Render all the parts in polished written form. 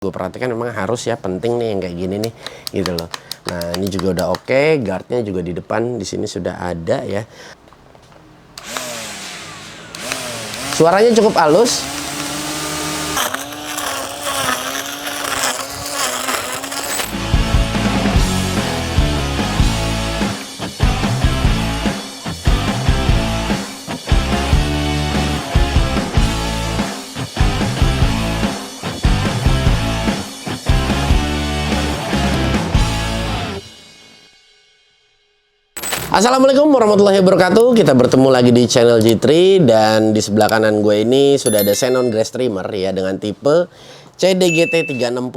Gue perhatikan memang harus ya, penting nih yang kayak gini nih gitu loh. Nah ini juga udah oke, guardnya juga di depan di sini sudah ada ya. Suaranya cukup halus. Assalamualaikum warahmatullahi wabarakatuh. Kita bertemu lagi di channel G3 dan di sebelah kanan gue ini sudah ada Xenon Grass Trimmer ya dengan tipe CDGT 360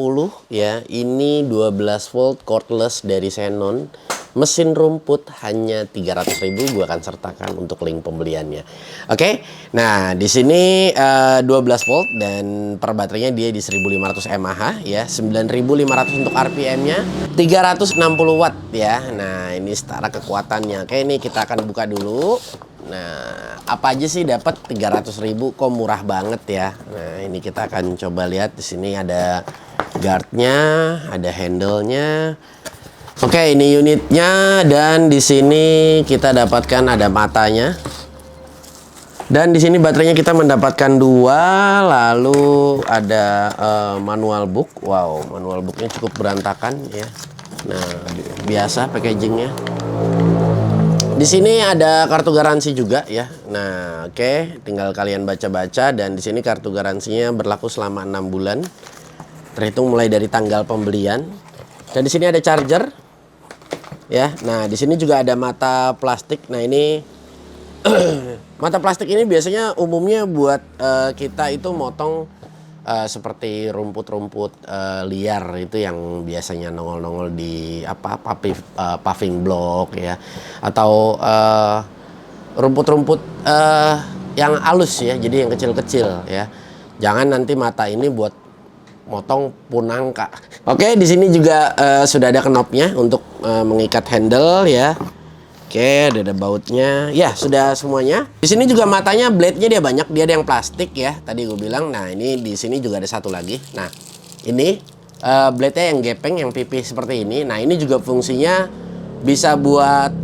ya. Ini 12 volt cordless dari Xenon. Mesin rumput hanya 300.000, gue akan sertakan untuk link pembeliannya. Oke. Nah, di sini 12 volt dan per baterainya dia di 1500 mAh ya, 9500 untuk RPM-nya, 360 watt ya. Nah, ini setara kekuatannya. Oke, ini kita akan buka dulu. Nah, apa aja sih dapat 300.000, kok murah banget ya. Nah, ini kita akan coba lihat. Di sini ada guardnya, ada handle-nya. Oke, ini unitnya dan di sini kita dapatkan ada matanya. Dan di sini baterainya kita mendapatkan 2, lalu ada manual book. Wow, manual booknya cukup berantakan ya. Nah, biasa packagingnya. Di sini ada kartu garansi juga ya. Nah, oke, tinggal kalian baca-baca dan di sini kartu garansinya berlaku selama 6 bulan. Terhitung mulai dari tanggal pembelian. Dan di sini ada charger. Ya, nah di sini juga ada mata plastik. Nah ini mata plastik ini biasanya umumnya buat kita itu motong seperti rumput-rumput liar itu yang biasanya nongol-nongol di paving block ya, atau rumput-rumput yang halus ya, jadi yang kecil-kecil ya. Jangan nanti mata ini buat motong punangka. Oke, di sini juga sudah ada knopnya untuk mengikat handle ya. Oke, ada bautnya. Ya, sudah semuanya. Di sini juga matanya, blade-nya dia banyak, dia ada yang plastik ya. Tadi gue bilang. Nah, ini di sini juga ada satu lagi. Nah, ini blade-nya yang gepeng, yang pipih seperti ini. Nah, ini juga fungsinya bisa buat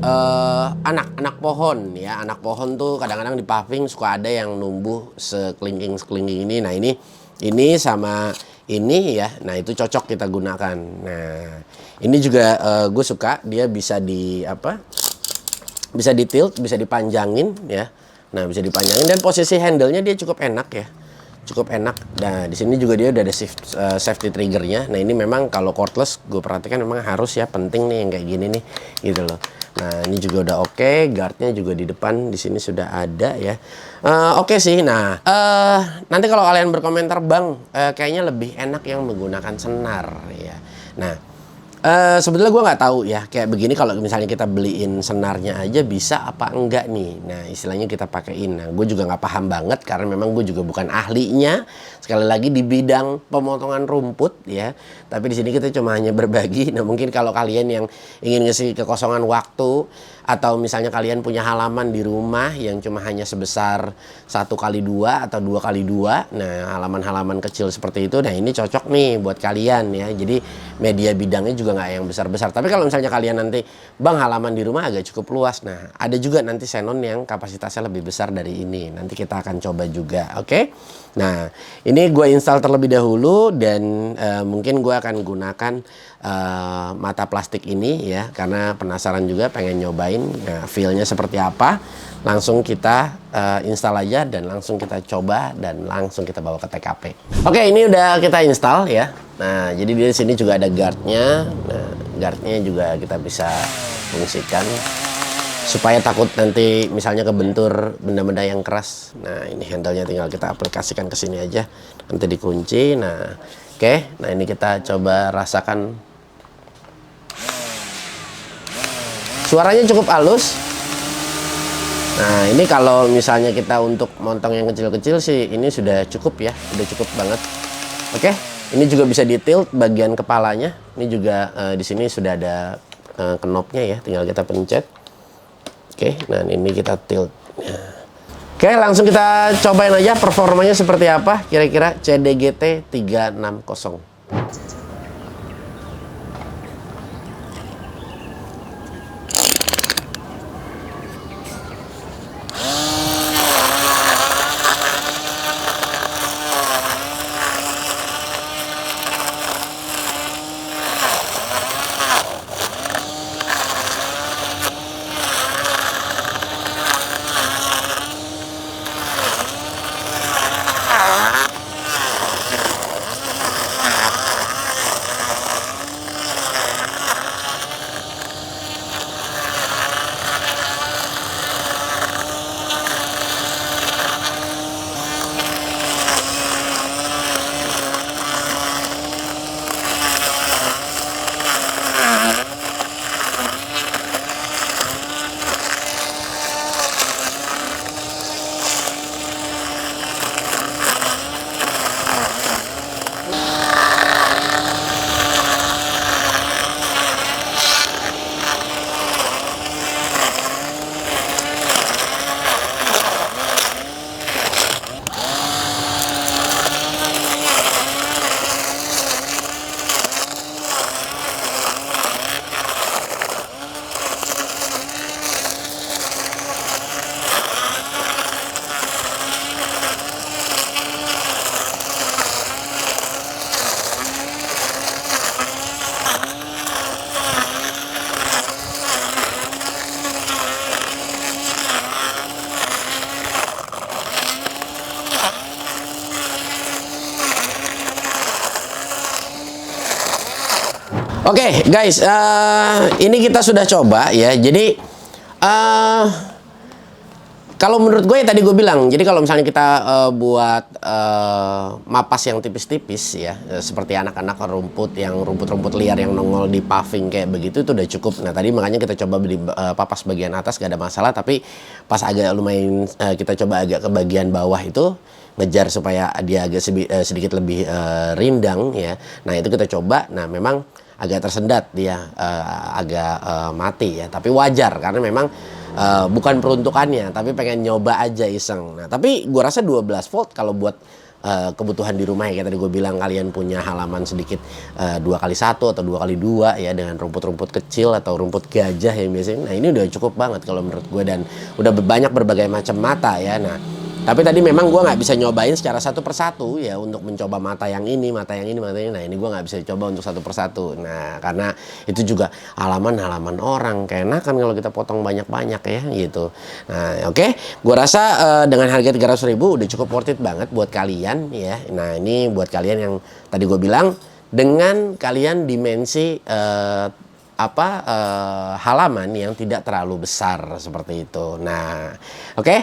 anak pohon ya. Anak pohon tuh kadang-kadang di paving suka ada yang numbuh sekelingking ini. Nah, ini sama ini ya. Nah, itu cocok kita gunakan. Nah, ini juga gue suka, dia bisa bisa di tilt, bisa dipanjangin ya. Nah, bisa dipanjangin dan posisi handle-nya dia cukup enak ya. Cukup enak. Nah, di sini juga dia udah ada safety triggernya. Nah, ini memang kalau cordless gue perhatikan memang harus ya, penting nih yang kayak gini nih gitu loh. Nah, ini juga udah oke, guardnya juga di depan di sini sudah ada ya. Oke sih. Nah, nanti kalau kalian berkomentar, Bang, kayaknya lebih enak yang menggunakan senar ya. Nah, sebetulnya gue nggak tahu ya kayak begini, kalau misalnya kita beliin senarnya aja bisa apa enggak nih. Nah, istilahnya kita pakein. Nah, gue juga nggak paham banget karena memang gue juga bukan ahlinya. Sekali lagi di bidang pemotongan rumput ya. Tapi di sini kita cuma hanya berbagi. Nah, mungkin kalau kalian yang ingin ngisi kekosongan waktu, atau misalnya kalian punya halaman di rumah yang cuma hanya sebesar 1x2 atau 2x2, nah halaman-halaman kecil seperti itu, nah ini cocok nih buat kalian ya. Jadi media bidangnya juga nggak yang besar-besar. Tapi kalau misalnya kalian nanti, Bang, halaman di rumah agak cukup luas, nah ada juga nanti Xenon yang kapasitasnya lebih besar dari ini. Nanti kita akan coba juga, oke? Nah, ini gue install terlebih dahulu dan mungkin gue akan gunakan mata plastik ini ya, karena penasaran juga, pengen nyobain feel-nya seperti apa. Langsung kita install aja dan langsung kita coba dan langsung kita bawa ke TKP. Oke, ini udah kita install ya. Nah, jadi di sini juga ada guardnya. Nah, guardnya juga kita bisa fungsikan supaya takut nanti misalnya kebentur benda-benda yang keras. Nah, ini handle-nya tinggal kita aplikasikan ke sini aja, nanti dikunci. Nah, oke. Nah, ini kita coba rasakan. Suaranya cukup halus. Nah, ini kalau misalnya kita untuk montong yang kecil-kecil sih ini sudah cukup ya, sudah cukup banget. Oke, ini juga bisa di tilt bagian kepalanya. Ini juga di sini sudah ada knopnya ya, tinggal kita pencet. Oke, nah ini kita tilt. Oke, langsung kita cobain aja performanya seperti apa kira-kira CDGT 360. Oke, guys, ini kita sudah coba ya. Jadi kalau menurut gue ya tadi gue bilang, jadi kalau misalnya kita buat mapas yang tipis-tipis ya, seperti anak-anak rumput rumput liar yang nongol di paving kayak begitu, itu udah cukup. Nah tadi makanya kita coba di papas bagian atas gak ada masalah, tapi pas agak lumayan kita coba agak ke bagian bawah itu ngejar supaya dia agak sedikit lebih rindang ya. Nah itu kita coba, nah memang agak tersendat dia, agak mati ya, tapi wajar karena memang bukan peruntukannya, tapi pengen nyoba aja iseng. Nah tapi gue rasa 12 volt kalau buat kebutuhan di rumah ya, kayak tadi gue bilang kalian punya halaman sedikit 2x1 atau 2x2 ya, dengan rumput-rumput kecil atau rumput gajah yang biasanya, nah ini udah cukup banget kalau menurut gue, dan udah banyak berbagai macam mata ya. Nah tapi tadi memang gue nggak bisa nyobain secara satu persatu ya, untuk mencoba mata yang ini, mata yang ini, mata yang ini. Nah ini gue nggak bisa coba untuk satu persatu. Nah karena itu juga halaman orang, keenakan kan kalau kita potong banyak-banyak ya gitu. Nah oke, gue rasa dengan harga 300.000 udah cukup worth it banget buat kalian ya. Nah ini buat kalian yang tadi gue bilang, dengan kalian dimensi halaman yang tidak terlalu besar seperti itu. Nah, oke,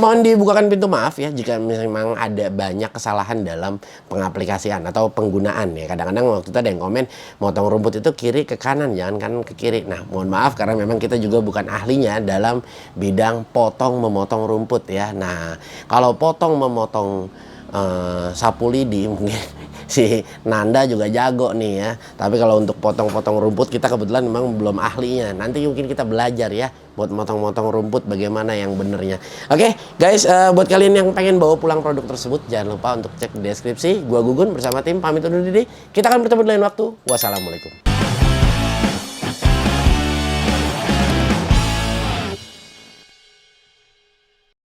mohon dibukakan pintu maaf ya jika memang ada banyak kesalahan dalam pengaplikasian atau penggunaan ya. Kadang-kadang waktu itu ada yang komen motong rumput itu kiri ke kanan, jangan kanan ke kiri. Nah, mohon maaf karena memang kita juga bukan ahlinya dalam bidang potong memotong rumput ya. Nah, kalau potong memotong sapu lidi mungkin si Nanda juga jago nih ya, tapi kalau untuk potong-potong rumput kita kebetulan memang belum ahlinya. Nanti mungkin kita belajar ya buat motong-motong rumput bagaimana yang benernya. Oke guys, buat kalian yang pengen bawa pulang produk tersebut, jangan lupa untuk cek di deskripsi. Gua Gugun bersama tim pamit undur diri. Kita akan bertemu di lain waktu. Wassalamualaikum.